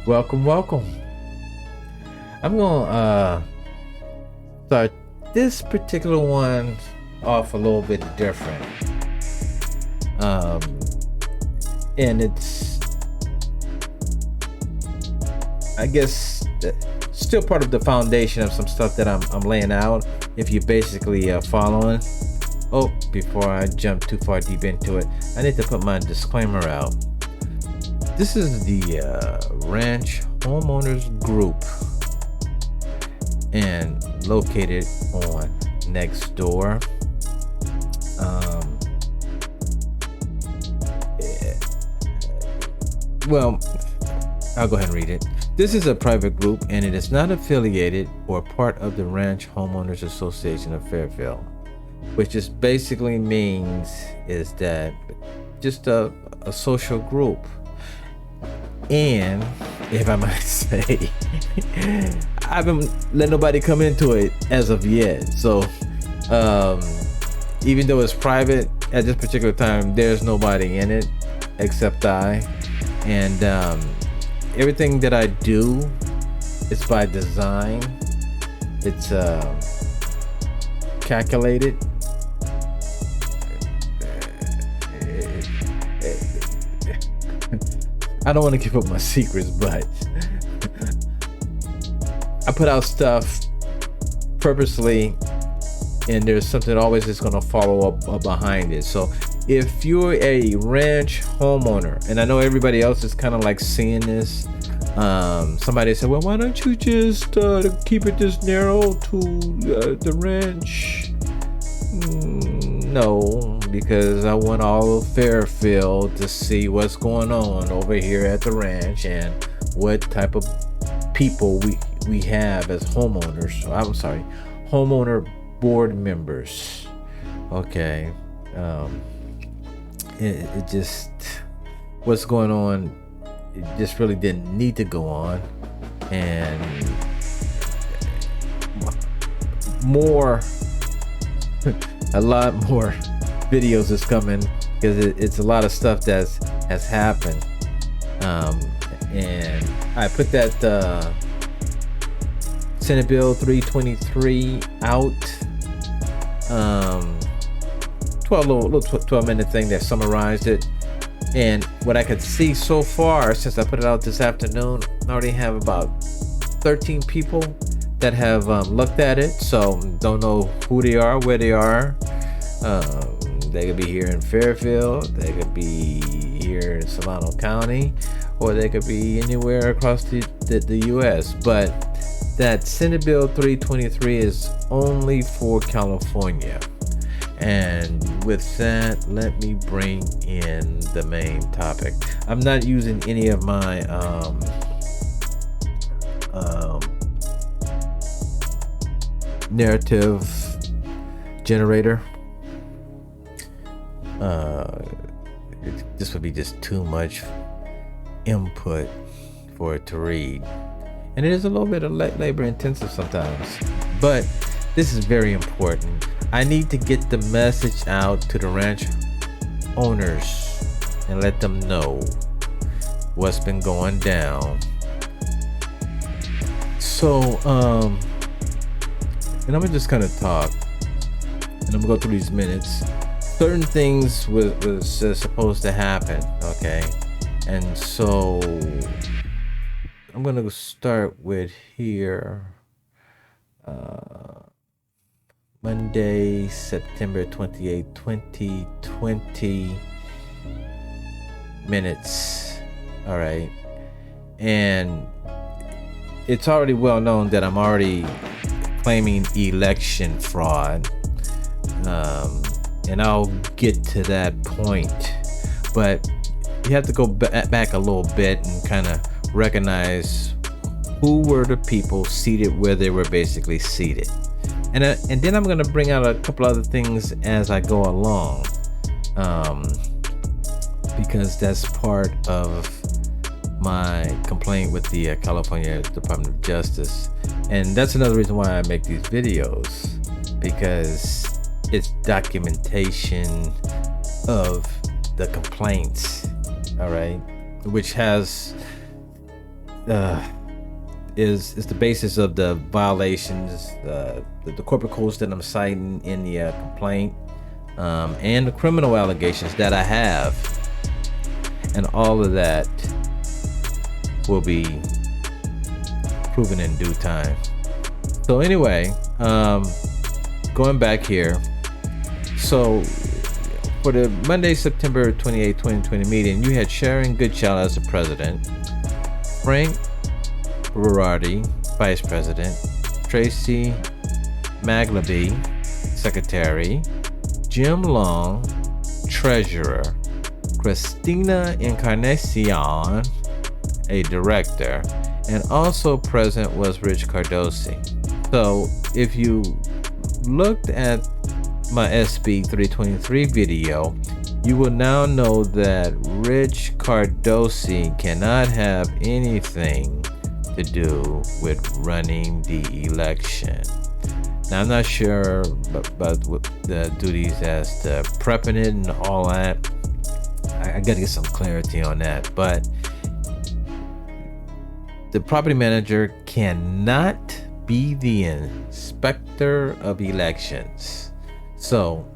Welcome. I'm gonna start this particular one off a little bit different. And it's, I guess, still part of the foundation of some stuff that I'm laying out. If you're basically following. Oh, before I jump too far deep into it, I need to put my disclaimer out. This is the Ranch Homeowners group, and located on Nextdoor. Well, I'll go ahead and read it. This is a private group, and it is not affiliated or part of the Ranch Homeowners Association of Fairfield, which just basically means is that just a social group. And if I might say, I haven't let nobody come into it as of yet. So even though it's private at this particular time, there's nobody in it except I. And everything that I do is by design. It's calculated. I don't want to give up my secrets, but I put out stuff purposely, and there's something always that's going to follow up behind it. So if you're a ranch homeowner, and I know everybody else is kind of like seeing this, somebody said, well, why don't you just keep it this narrow to the ranch? No, because I want all of Fairfield to see what's going on over here at the ranch and what type of people we have as homeowners. I'm sorry, homeowner board members. Okay. It just, what's going on, it just really didn't need to go on. And more a lot more videos is coming, because it's a lot of stuff that's has happened. And I put that Senate Bill 323 out, 12-minute thing that summarized it. And what I could see so far, since I put it out this afternoon, I already have about 13 people that have looked at it. So don't know who they are, where they are. They could be here in Fairfield, they could be here in Solano County, or they could be anywhere across the US. But that Senate Bill 323 is only for California. And with that, let me bring in the main topic. I'm not using any of my narrative generator. This would be just too much input for it to read, and it is a little bit of labor intensive sometimes, but this is very important. I need to get the message out to the ranch owners and let them know what's been going down. So and I'm just gonna talk, and I'm gonna go through these minutes. Certain things was supposed to happen, okay? And so I'm gonna start with here. Monday, September 28, 2020 minutes. All right. And it's already well known that I'm already claiming election fraud. And I'll get to that point. But you have to go back a little bit and kind of recognize who were the people seated where they were basically seated. And then I'm going to bring out a couple other things as I go along, because that's part of my complaint with the California Department of Justice. And that's another reason why I make these videos, because it's documentation of the complaints, all right, which has is the basis of the violations, the corporate codes that I'm citing in the complaint, and the criminal allegations that I have, and all of that will be proven in due time. So anyway, going back here, so for the Monday, September 28, 2020 meeting, you had Sharon Goodchild as the president, Frank Berardi, vice president, Tracy Maglaby, secretary, Jim Long, treasurer, Christina Encarnacion, a director, and also present was Rich Cardosi. So if you looked at my SB323 video, you will now know that Rich Cardosi cannot have anything to do with running the election. Now, I'm not sure about the duties as to prepping it and all that. I gotta get some clarity on that, but the property manager cannot be the inspector of elections. So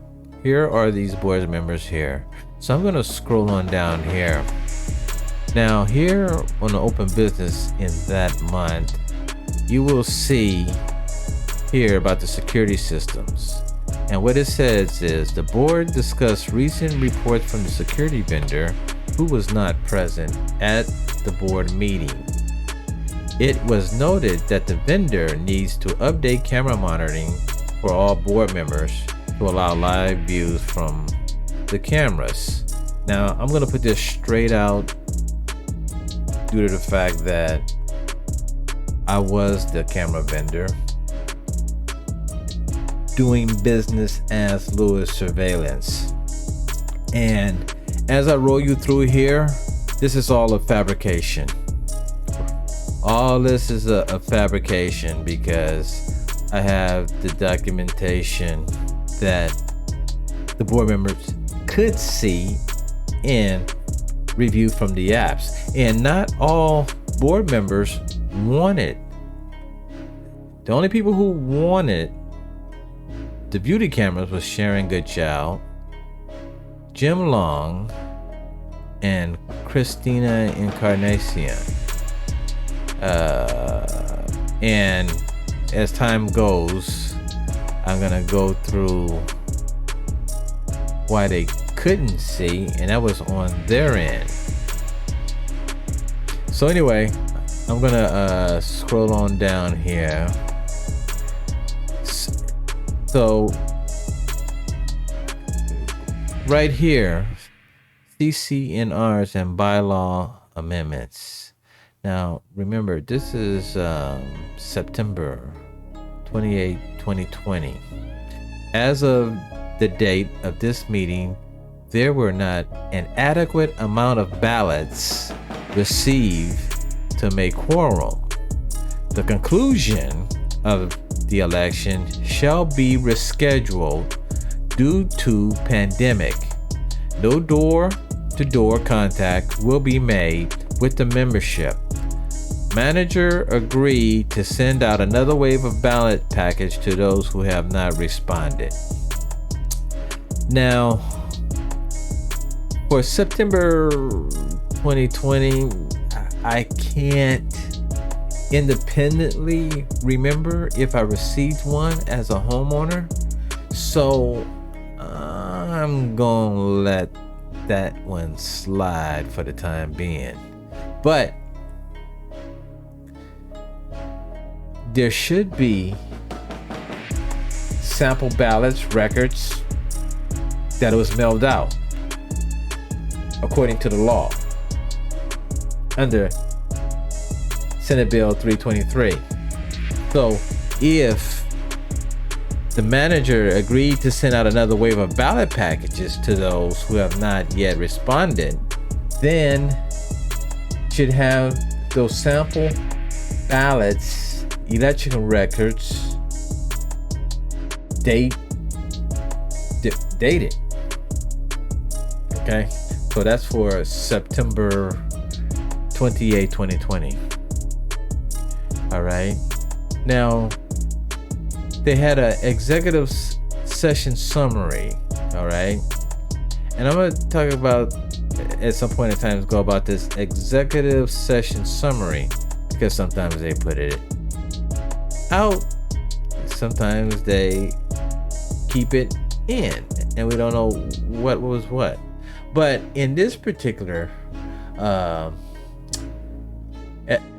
here are these board members here. So I'm gonna scroll on down here. Now here on the open business in that month, you will see here about the security systems. And what it says is the board discussed recent reports from the security vendor who was not present at the board meeting. It was noted that the vendor needs to update camera monitoring for all board members to allow live views from the cameras. Now, I'm going to put this straight out due to the fact that I was the camera vendor doing business as Lewis Surveillance. And as I roll you through here, this is all a fabrication. All this is a fabrication because I have the documentation that the board members could see and review from the apps. And not all board members wanted. The only people who wanted the beauty cameras was Sharon Goodchild, Jim Long, and Christina Encarnacion. And as time goes, I'm gonna go through why they couldn't see, and that was on their end. So anyway, I'm gonna scroll on down here. So right here, CC&Rs and bylaw amendments. Now remember, this is September 28, 2020. As of the date of this meeting, there were not an adequate amount of ballots received to make quorum. The conclusion of the election shall be rescheduled due to pandemic. No door-to-door contact will be made with the membership. Manager agreed to send out another wave of ballot package to those who have not responded. Now, for September 2020, I can't independently remember if I received one as a homeowner, so I'm gonna let that one slide for the time being. But there should be sample ballots, records that it was mailed out according to the law under Senate Bill 323. So if the manager agreed to send out another wave of ballot packages to those who have not yet responded, then should have those sample ballots, election records, dated. Okay, so that's for September 28, 2020. All right. Now, they had an executive session summary. All right. And I'm going to talk about, at some point in time, go about this executive session summary, because sometimes they put it out, sometimes they keep it in, and we don't know what was what. But in this particular,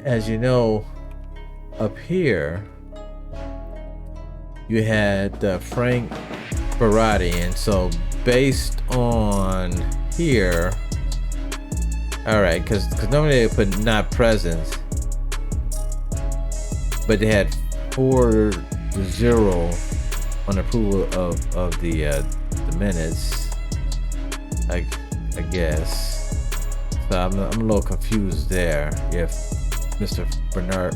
as you know, up here you had Frank Barati, and so based on here, all right, because normally they put not present, but they had 4-0 on approval of the minutes, I guess. So I'm a little confused there if Mr. Bernard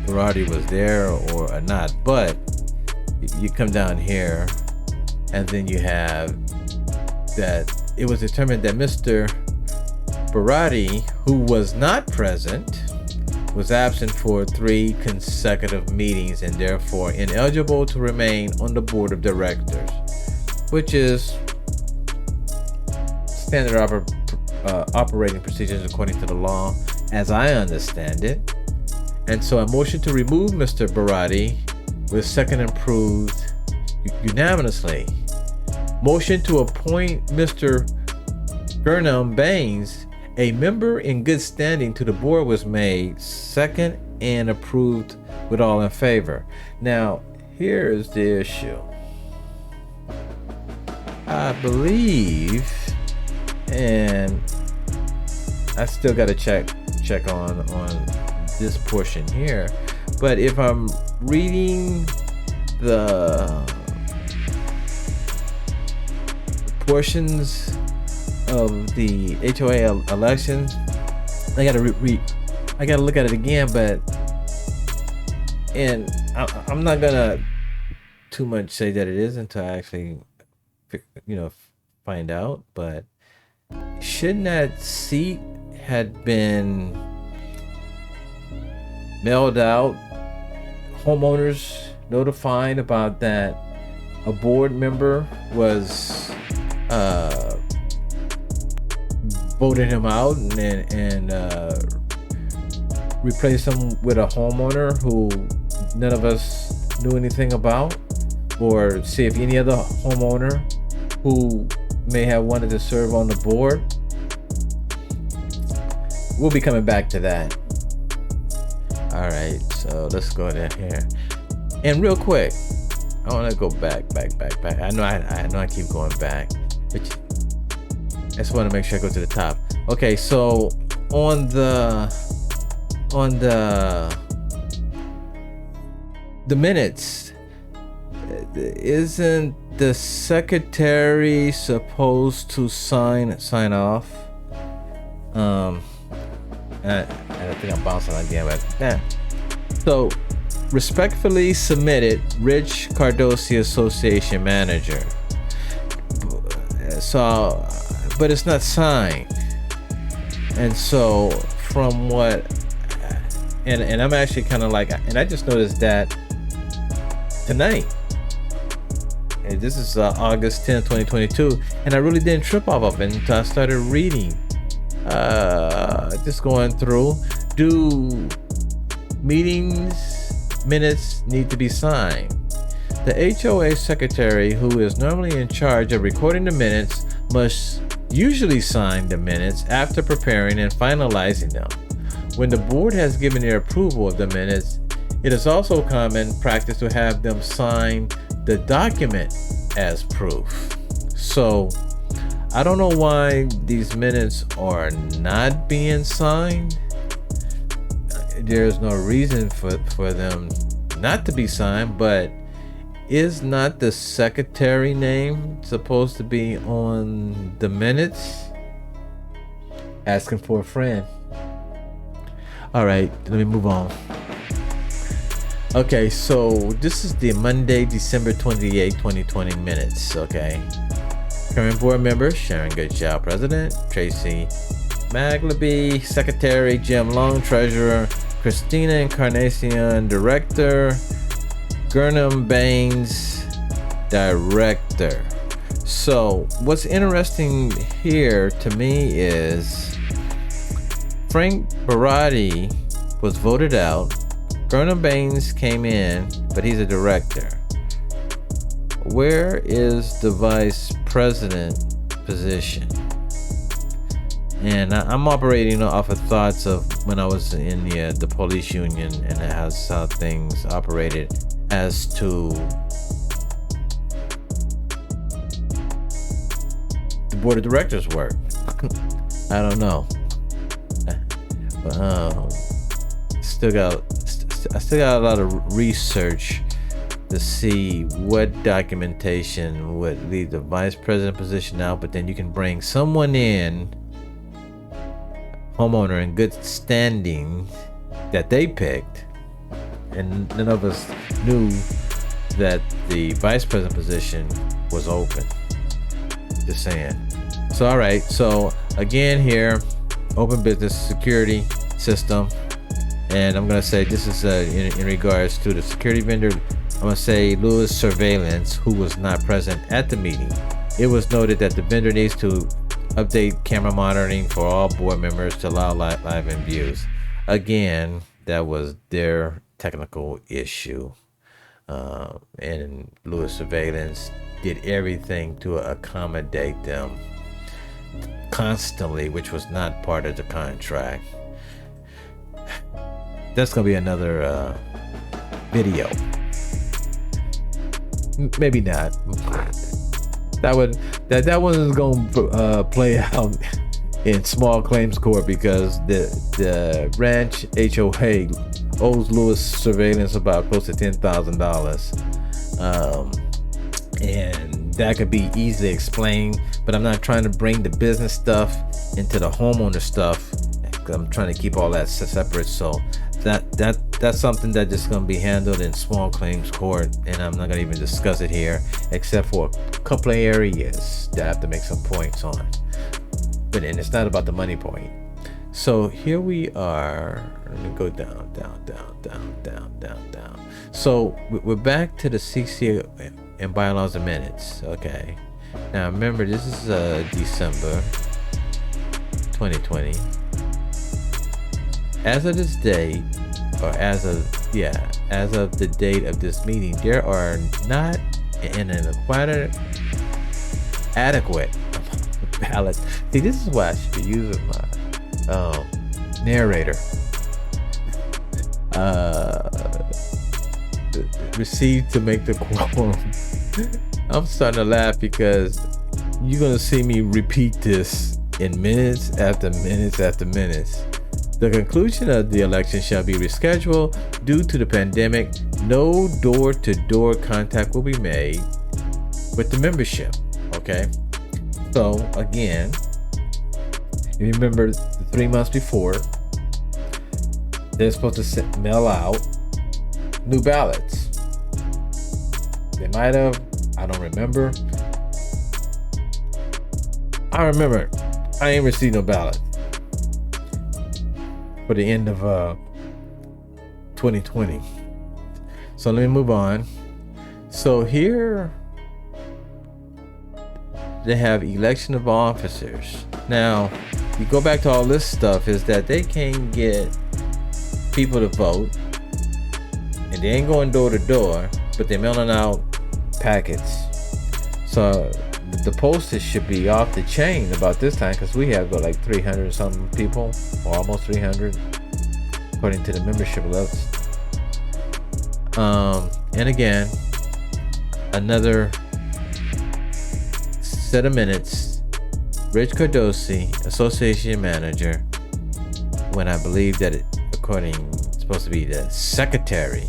Barati was there or not. But you come down here, and then you have that it was determined that Mr. Barati, who was not present, was absent for 3 consecutive meetings and therefore ineligible to remain on the board of directors, which is standard operating procedures according to the law, as I understand it. And so a motion to remove Mr. Barati was second approved unanimously. Motion to appoint Mr. Gernam Baines, a member in good standing, to the board was made, second, and approved with all in favor. Now, here's the issue. I believe, and I still got to check on this portion here, but if I'm reading the portions of the HOA elections, I gotta I gotta look at it again, and I'm not gonna too much say that it is until I actually, find out. But shouldn't that seat had been mailed out, homeowners notified about that a board member was voted him out and replaced him with a homeowner who none of us knew anything about, or see if any other homeowner who may have wanted to serve on the board? We'll be coming back to that. All right, so let's go down here. And real quick, I want to go back. I know I keep going back, but I just want to make sure I go to the top. Okay, so on the minutes, isn't the secretary supposed to sign off? I think I'm bouncing again, but yeah. So, respectfully submitted, Rich Cardosi, Association Manager. So, but it's not signed. And so, from what, and I'm actually kind of like, and I just noticed that tonight. And this is August 10, 2022, and I really didn't trip off of it until I started reading. Just going through, do meetings minutes need to be signed? The HOA secretary, who is normally in charge of recording the minutes, must usually sign the minutes after preparing and finalizing them. When the board has given their approval of the minutes, it is also common practice to have them sign the document as proof. So I don't know why these minutes are not being signed. There's no reason for them not to be signed, but is not the secretary name supposed to be on the minutes? Asking for a friend. All right, let me move on. Okay, so this is the Monday, December 28, 2020 minutes, okay? Current board members: Sharon Goodchild, President; Tracy Maglaby, Secretary; Jim Long, Treasurer; Christina Encarnacion, director. Gurnham Baines, director. So what's interesting here to me is Frank Barati was voted out. Gurnham Baines came in, but he's a director. Where is the vice president position? And I'm operating off of thoughts of when I was in the police union and how things operated as to the board of directors work. I don't know. But, I still got a lot of research to see what documentation would leave the vice president position out, but then you can bring someone in, homeowner in good standing that they picked, and none of us knew that the vice president position was open. Just saying. So all right, so again here, open business security system, and I'm gonna say this is in regards to the security vendor. I'm gonna say Lewis Surveillance, who was not present at the meeting. It was noted that the vendor needs to update camera monitoring for all board members to allow live in views. Again, that was their technical issue, and Lewis Surveillance did everything to accommodate them constantly, which was not part of the contract. That's gonna be another video. Maybe not. That one is gonna play out in small claims court because the Ranch HOA owes Lewis Surveillance about close to $10,000, and that could be easily explained. But I'm not trying to bring the business stuff into the homeowner stuff. I'm trying to keep all that separate. So that's something that just gonna be handled in small claims court, and I'm not gonna even discuss it here, except for a couple of areas that I have to make some points on. But and it's not about the money point. So here we are. Let me go down. So we're back to the CC and bylaws and minutes. Okay. Now remember, this is December 2020. As of this date, or as of the date of this meeting, there are not an adequate ballots. See, this is why I should be using my narrator. Received to make the quorum. I'm starting to laugh because you're gonna see me repeat this in minutes after minutes after minutes. The conclusion of the election shall be rescheduled due to the pandemic. No door-to-door contact will be made with the membership. Okay. So again, you remember 3 months before, they're supposed to mail out new ballots. They might have, I don't remember. I remember I ain't received no ballot for the end of 2020. So let me move on. So here they have election of officers. Now you go back to all this stuff is that they can't get people to vote, and they ain't going door to door, but they're mailing out packets. So the postage should be off the chain about this time, because we have like 300 something people, or almost 300 according to the membership list. And again, another set of minutes. Rich Cardosi, association manager, when I believe that it's supposed to be the secretary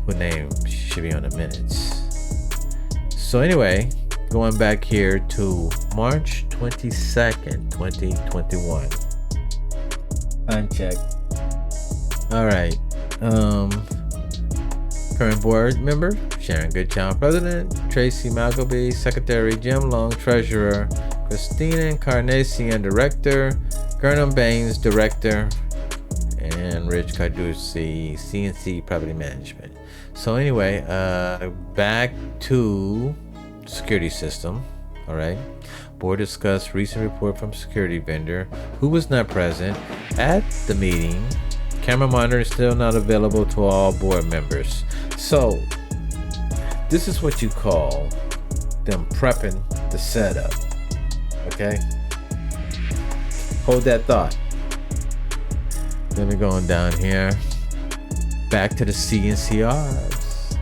whose name should be on the minutes. So anyway, going back here to March 22nd, 2021. Time check. All right. Current board member, Sharon Goodchild, president. Tracy Malcolby, secretary. Jim Long, treasurer. Christina Encarnacion, director. Gurnham Baines, director. and Rich Carducci, C&C Property Management. So anyway, back to security system. All right. Board discussed recent report from security vendor who was not present at the meeting. Camera monitor is still not available to all board members. So this is what you call them prepping the setup. Okay. Hold that thought. Then we're going down here. Back to the CC&Rs.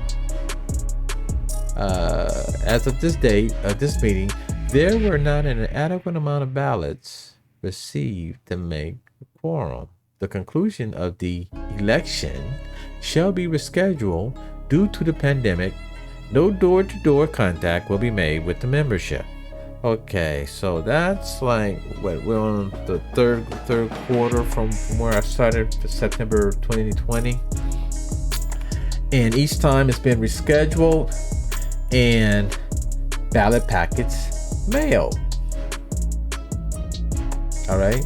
As of this date of this meeting, there were not an adequate amount of ballots received to make a quorum. The conclusion of the election shall be rescheduled due to the pandemic. No door-to-door contact will be made with the membership. Okay, so that's like what we're on the third quarter from where I started for September 2020, and each time it's been rescheduled and ballot packets mailed. All right,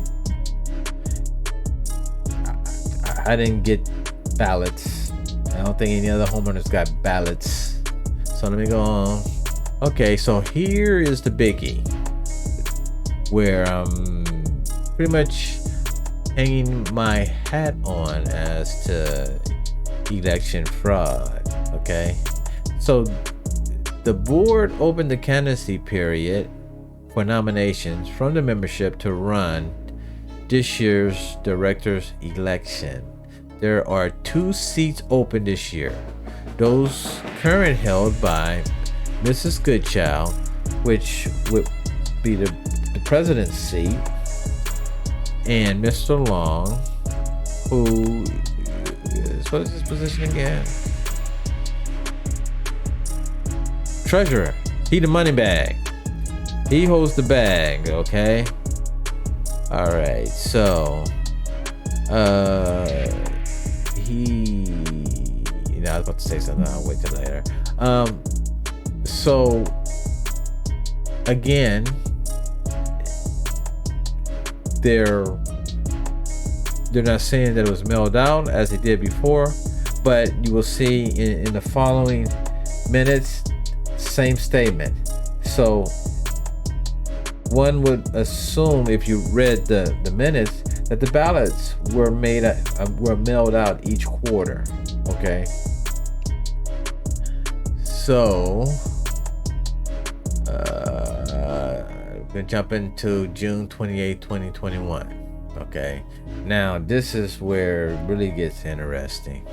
I didn't get ballots. I don't think any other homeowners got ballots. So let me go on. Okay, so here is the biggie where I'm pretty much hanging my hat on as to election fraud. Okay, so the board opened the candidacy period for nominations from the membership to run this year's director's election. There are 2 seats open this year. Those currently held by Mrs. Goodchild, which would be the president's seat, and Mr. Long, who is, what is his position again? Treasurer. He the money bag. He holds the bag, okay? All right, so I was about to say something, I'll wait till later. So again, they're not saying that it was mailed out as they did before, but you will see in the following minutes, same statement. So one would assume, if you read the minutes, that the ballots were mailed out each quarter. Okay. So we're gonna jump into June 28, 2021. Okay, now this is where it really gets interesting.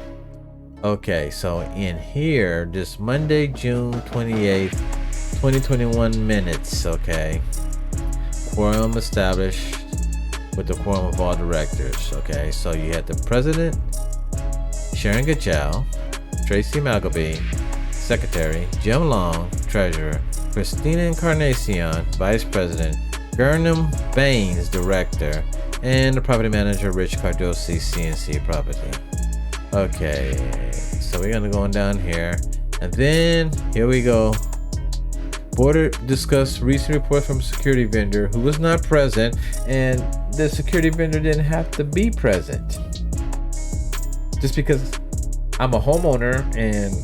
Okay, so in here, this Monday, June 28th, 2021 minutes. Okay, quorum established with the quorum of all directors. Okay, so you had the president, Sharon Goodchild, Tracy Malgeby, secretary, Jim Long, treasurer, Christina Encarnacion, vice president, Gernam Baines, director, and the property manager, Rich Carducci, C&C Property. Okay, so we're gonna go on down here, and then here we go. Board discussed recent reports from a security vendor who was not present, and the security vendor didn't have to be present. Just because I'm a homeowner and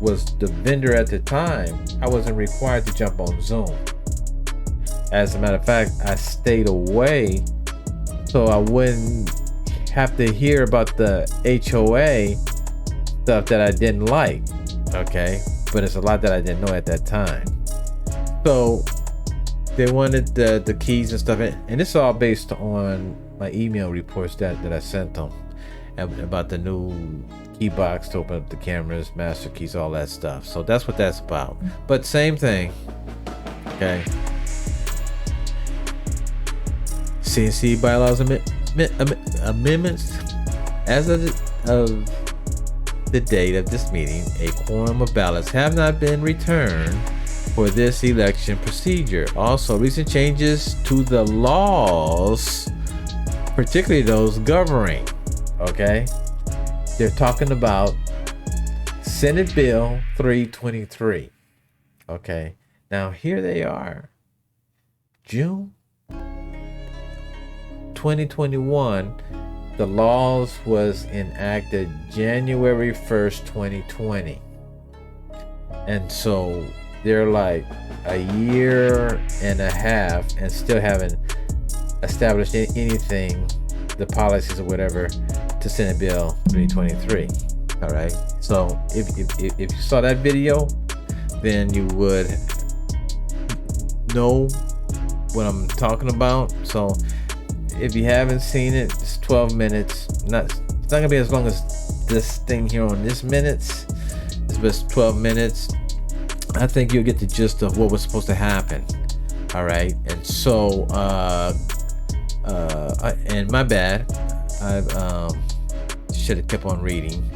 was the vendor at the time, I wasn't required to jump on Zoom. As a matter of fact, I stayed away so I wouldn't have to hear about the HOA stuff that I didn't like. Okay, but it's a lot that I didn't know at that time. So they wanted the keys and stuff, and it's all based on my email reports that I sent them about the new key box to open up the cameras, master keys, all that stuff. So that's what that's about. But same thing. Okay. C&C bylaws amendments. As of the date of this meeting, a quorum of ballots have not been returned for this election procedure. Also, recent changes to the laws, particularly those governing. Okay, they're talking about Senate Bill 323. Okay, now here they are, June 2021, The laws was enacted January 1st, 2020. And so they're like a year and a half and still haven't established anything, the policies or whatever, to Senate Bill 323. All right. So if you saw that video, then you would know what I'm talking about. So if you haven't seen it, it's 12 minutes. It's not gonna be as long as this thing here on this minutes. It's just 12 minutes. I think you'll get the gist of what was supposed to happen. All right. And so and my bad, I should have kept on reading.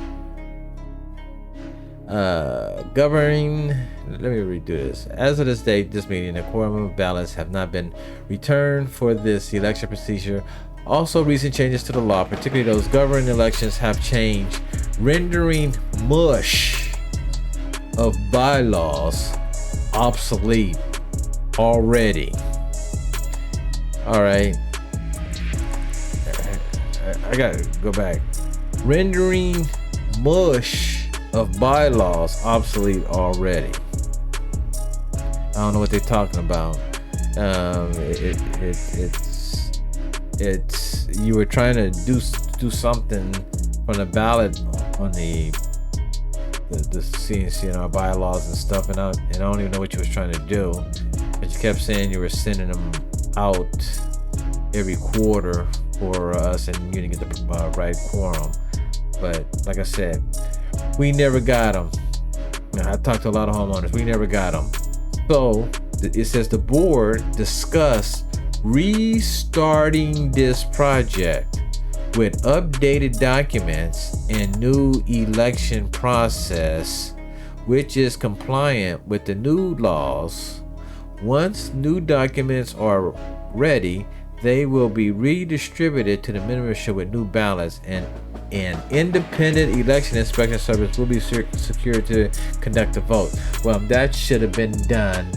Governing, let me redo this. As of this date, this meeting, a quorum of ballots have not been returned for this election procedure. Also, recent changes to the law, particularly those governing elections, have changed, rendering mush of bylaws obsolete already. All right. I gotta go back. Rendering mush of bylaws obsolete already. I don't know what they're talking about. It's you were trying to do something from the ballot on the CC&RR bylaws and stuff, and I don't even know what you was trying to do, but you kept saying you were sending them out every quarter for us, and you didn't get the right quorum. But like I said, we never got them. I talked to a lot of homeowners. We never got them. So it says the board discussed restarting this project with updated documents and new election process, which is compliant with the new laws. Once new documents are ready, they will be redistributed to the membership with new ballots, and an independent election inspection service will be secured to conduct the vote. Well, that should have been done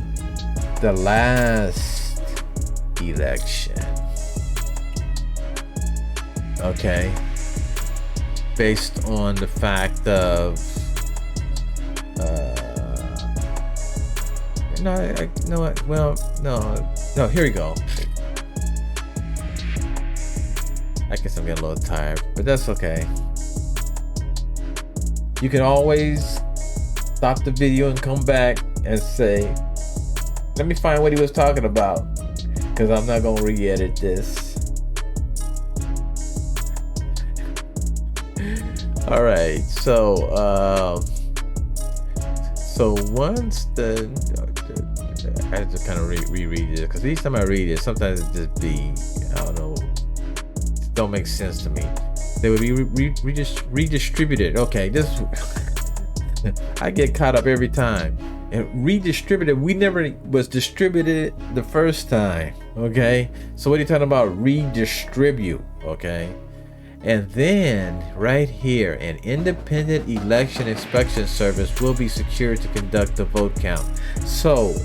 the last election. Okay. Based on the fact of no, here we go. I guess I'm getting a little tired, but that's okay. You can always stop the video and come back and say, let me find what he was talking about, because I'm not going to re-edit this. All right, so once I have to kind of reread it, because each time I read it, sometimes it just be, I don't know, don't make sense to me. They would be redistributed. Okay, this I get caught up every time. And redistributed, we never was distributed the first time. Okay, so what are you talking about? Redistribute. Okay, and then right here, an independent election inspection service will be secured to conduct the vote count. So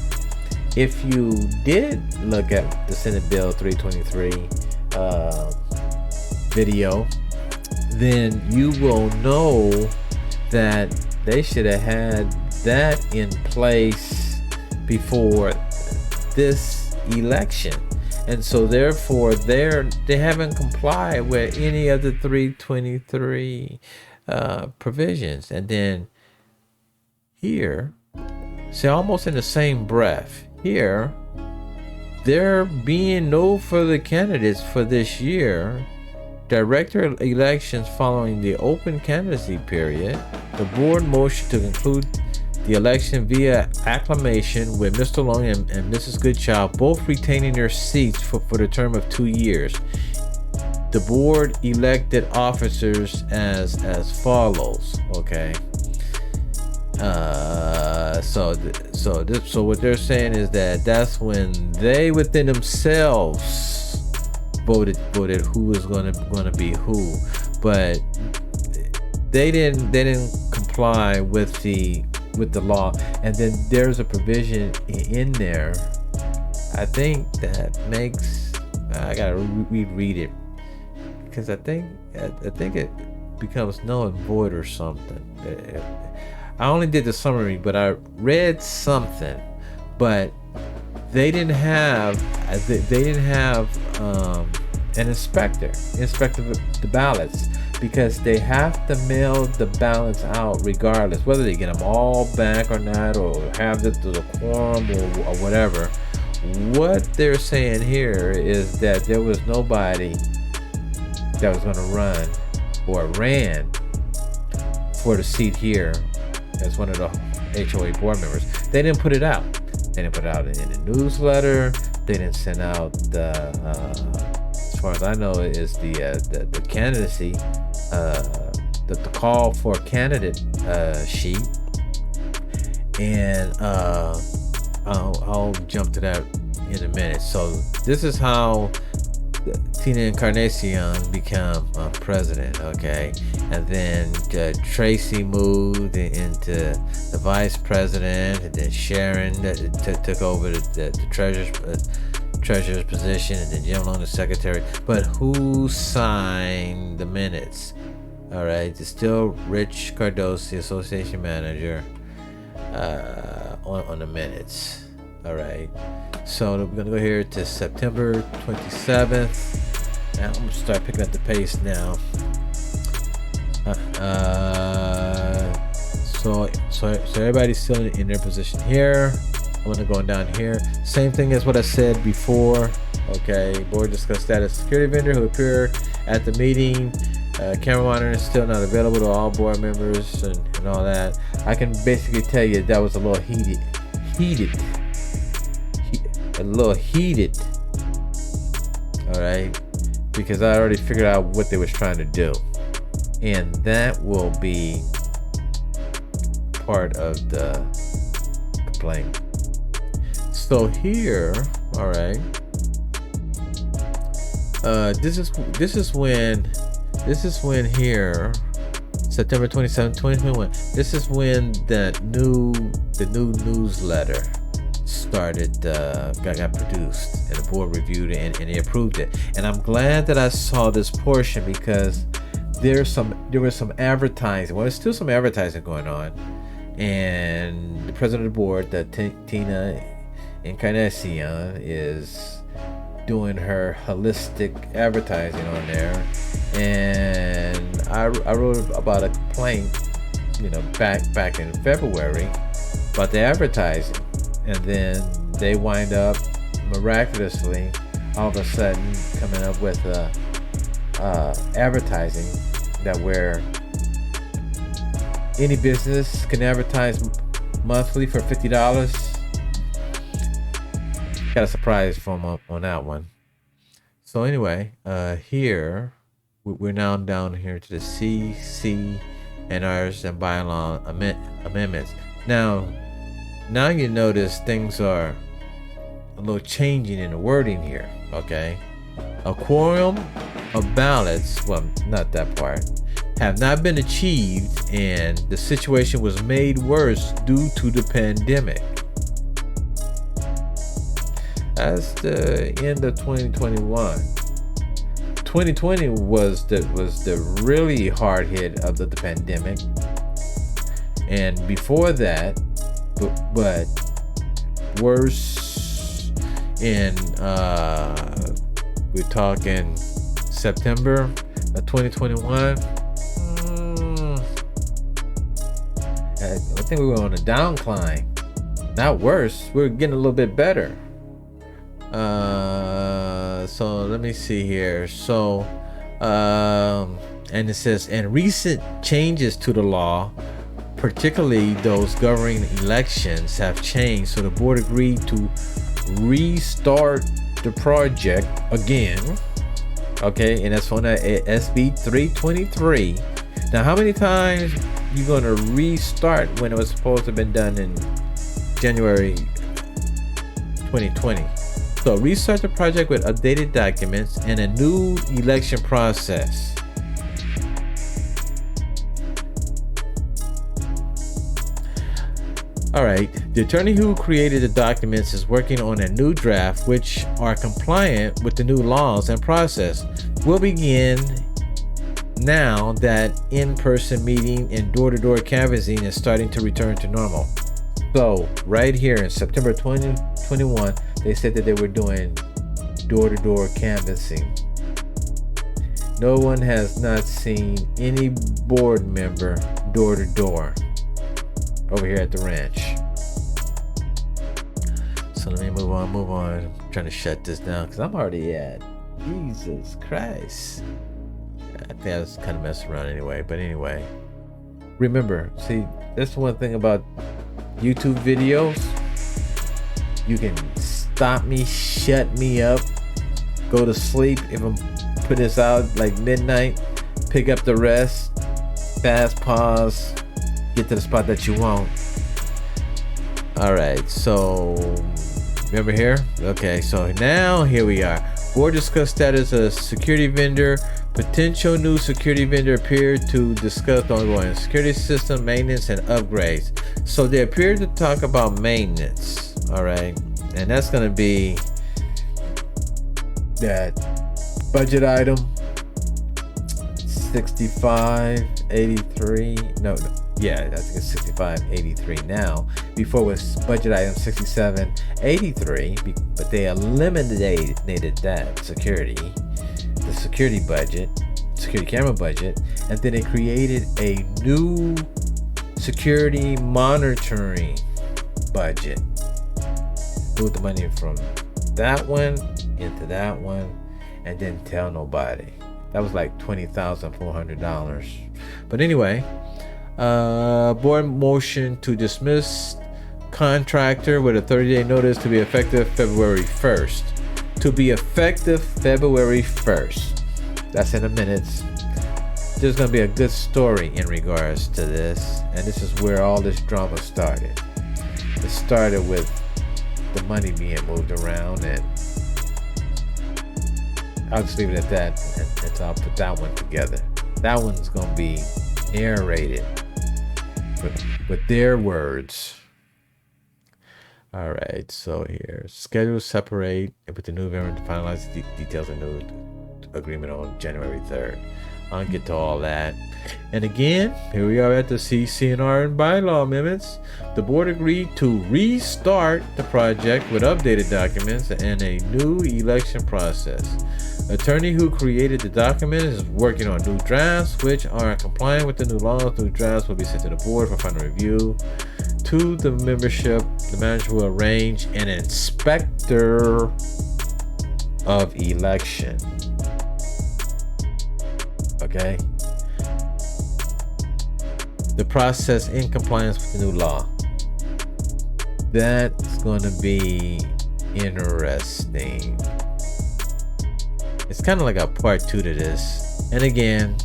if you did look at the Senate Bill 323 video, then you will know that they should have had that in place before this election, and so therefore they haven't complied with any of the 323 provisions. And then here, see, almost in the same breath, here there being no further candidates for this year, director elections following the open candidacy period, the board motioned to conclude the election via acclamation with Mr. Long and Mrs. Goodchild both retaining their seats for the term of 2 years. The board elected officers as follows. Okay. So what they're saying is that's when they within themselves voted who was gonna be who, but they didn't comply with the law. And then there's a provision in there, I think, that makes, I gotta reread it, because I think it becomes null and void or something. I only did the summary, but I read something, but they didn't have an inspect the ballots, because they have to mail the ballots out regardless, whether they get them all back or not, or have the quorum or whatever. What they're saying here is that there was nobody that was going to run or ran for the seat here as one of the HOA board members. They didn't put it out. They didn't put it out in the newsletter. They didn't send out the, as far as I know, is the candidacy, the call for candidate sheet. And I'll jump to that in a minute. So this is how Tina Encarnacion become president, okay? And then Tracy moved into the vice president, and then Sharon took over the treasurer's position, and then Jim Long the secretary. But who signed the minutes? All right, it's still Rich Cardosi, association manager, on the minutes. All right, so we're gonna go here to September 27th. Now I'm gonna start picking up the pace now. So everybody's still in their position here. I'm gonna go down here. Same thing as what I said before. Okay, board discussed status security vendor who appeared at the meeting. Camera monitor is still not available to all board members and all that. I can basically tell you that was a little heated. All right, because I already figured out what they was trying to do, and that will be part of the complaint. So here, all right, this is when here, September 27, 2021. This is when the new newsletter started, got produced, and the board reviewed it and they approved it. And I'm glad that I saw this portion, because there was some advertising. Well, there's still some advertising going on, and the president of the board, Tina Encarnacion, is doing her holistic advertising on there. And I wrote about a complaint, back in February about the advertising, and then they wind up miraculously all of a sudden coming up with advertising that where any business can advertise monthly for $50. Got a surprise from on that one. So anyway, here we're now down here to the CC&Rs and Bylaw amendments. Now you notice things are a little changing in the wording here, okay? A quorum of ballots, well, not that part, have not been achieved, and the situation was made worse due to the pandemic. That's the end of 2021. 2020 was the really hard hit of the pandemic, and before that, but worse in we're talking September of 2021. I think we were on a downcline. Not worse. We're getting a little bit better. So let me see here. So, and it says, and recent changes to the law, particularly those governing elections, have changed. So the board agreed to restart the project again. Okay, and that's on the SB323. Now, how many times you gonna restart when it was supposed to have been done in January 2020? So restart the project with updated documents and a new election process. All right, the attorney who created the documents is working on a new draft which are compliant with the new laws and process. Will begin now that in-person meeting and door-to-door canvassing is starting to return to normal. So right here in September 2021, they said that they were doing door-to-door canvassing. No one has not seen any board member door-to-door over here at the ranch. So let me move on. I'm trying to shut this down because I'm already at Jesus Christ. I think I was kind of messing around anyway. But anyway, remember, see, that's one thing about YouTube videos. You can stop me, shut me up, go to sleep if I'm put this out like midnight, pick up the rest, fast pause, get to the spot that you want. All right, so remember here? Okay, so now here we are. Board discussed status of security vendor. Potential new security vendor appeared to discuss ongoing security system maintenance and upgrades. So they appear to talk about maintenance. All right, and that's going to be that budget item 6583. No, yeah, I think it's 6583 now. Before it was budget item 6783, but they eliminated that the security budget, security camera budget, and then they created a new security monitoring budget. Move the money from that one into that one, and then tell nobody. That was like $20,400. But anyway, board motion to dismiss contractor with a 30-day notice to be effective February 1st. To be effective February 1st. That's in the minutes. There's going to be a good story in regards to this, and this is where all this drama started. It started with the money being moved around, and I'll just leave it at that until I'll put that one together. That one's going to be narrated with their words. All right, so here, schedule separate with the new vendor to finalize the details of the new agreement on January 3rd. I'll get to all that. And again, here we are at the CC&R and Bylaw amendments. The board agreed to restart the project with updated documents and a new election process. Attorney who created the document is working on new drafts, which are compliant with the new laws. New drafts will be sent to the board for final review. To the membership, the manager will arrange an inspector of election. Okay. The process in compliance with the new law. That's going to be interesting. It's kind of like a part 2 to this. And again,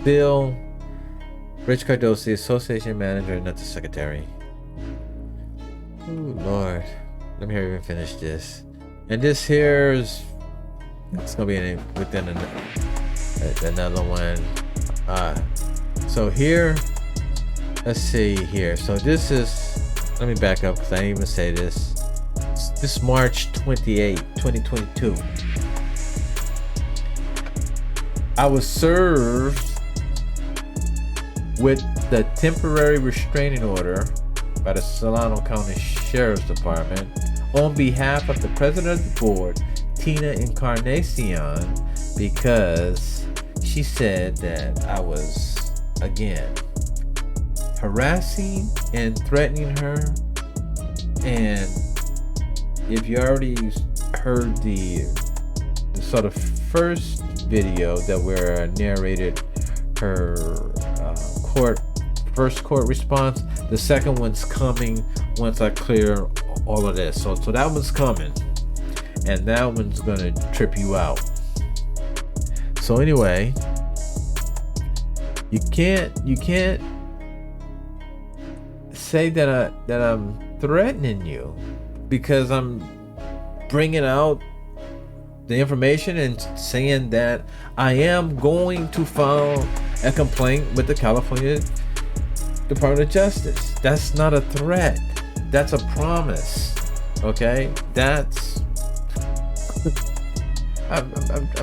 Bill Rich Cardosi, Association Manager, not the Secretary. Ooh, Lord. Let me hurry and finish this. And this here is, it's going to be within another one. So here, let's see here. So this is, let me back up because I didn't even say this. This March 28, 2022. I was served with the temporary restraining order by the Solano County Sheriff's Department on behalf of the president of the board, Tina Encarnacion, because she said that I was, again, harassing and threatening her. And if you already heard the sort of first video that were narrated her first court response, the second one's coming once I clear all of this. So that one's coming, and that one's gonna trip you out. So anyway, you can't say that I'm threatening you, because I'm bringing out the information and saying that I am going to file a complaint with the California Department of Justice. That's not a threat. That's a promise. Okay? That's I'm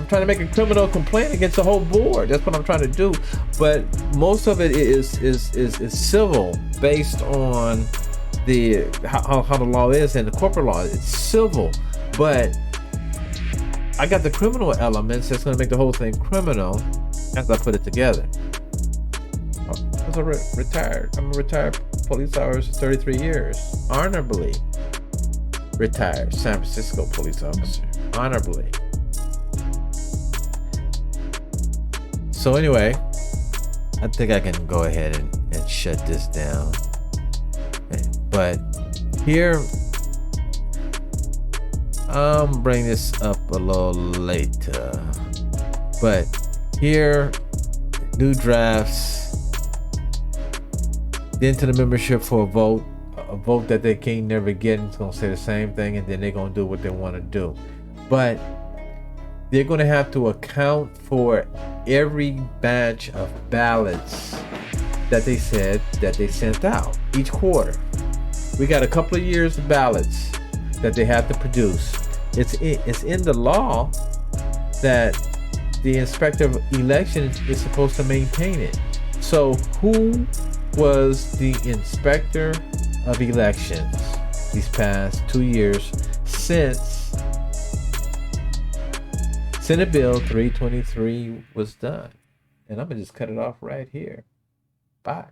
trying to make a criminal complaint against the whole board. That's what I'm trying to do. But most of it is civil, based on the how the law is and the corporate law. It's civil, but I got the criminal elements that's going to make the whole thing criminal as I put it together. I'm a retired police officer, 33 years, honorably retired San Francisco police officer, honorably. So anyway, I think I can go ahead and shut this down. Okay. But here, I'll bring this up a little later. But here, new drafts, into the membership for a vote that they can't never get. It's gonna say the same thing, and then they're gonna do what they want to do. But they're going to have to account for every batch of ballots that they said that they sent out each quarter. We got a couple of years of ballots that they have to produce. It's in the law that the inspector of elections is supposed to maintain it. So who was the inspector of elections these past 2 years since Senate Bill 323 was done? And I'm gonna just cut it off right here. Bye.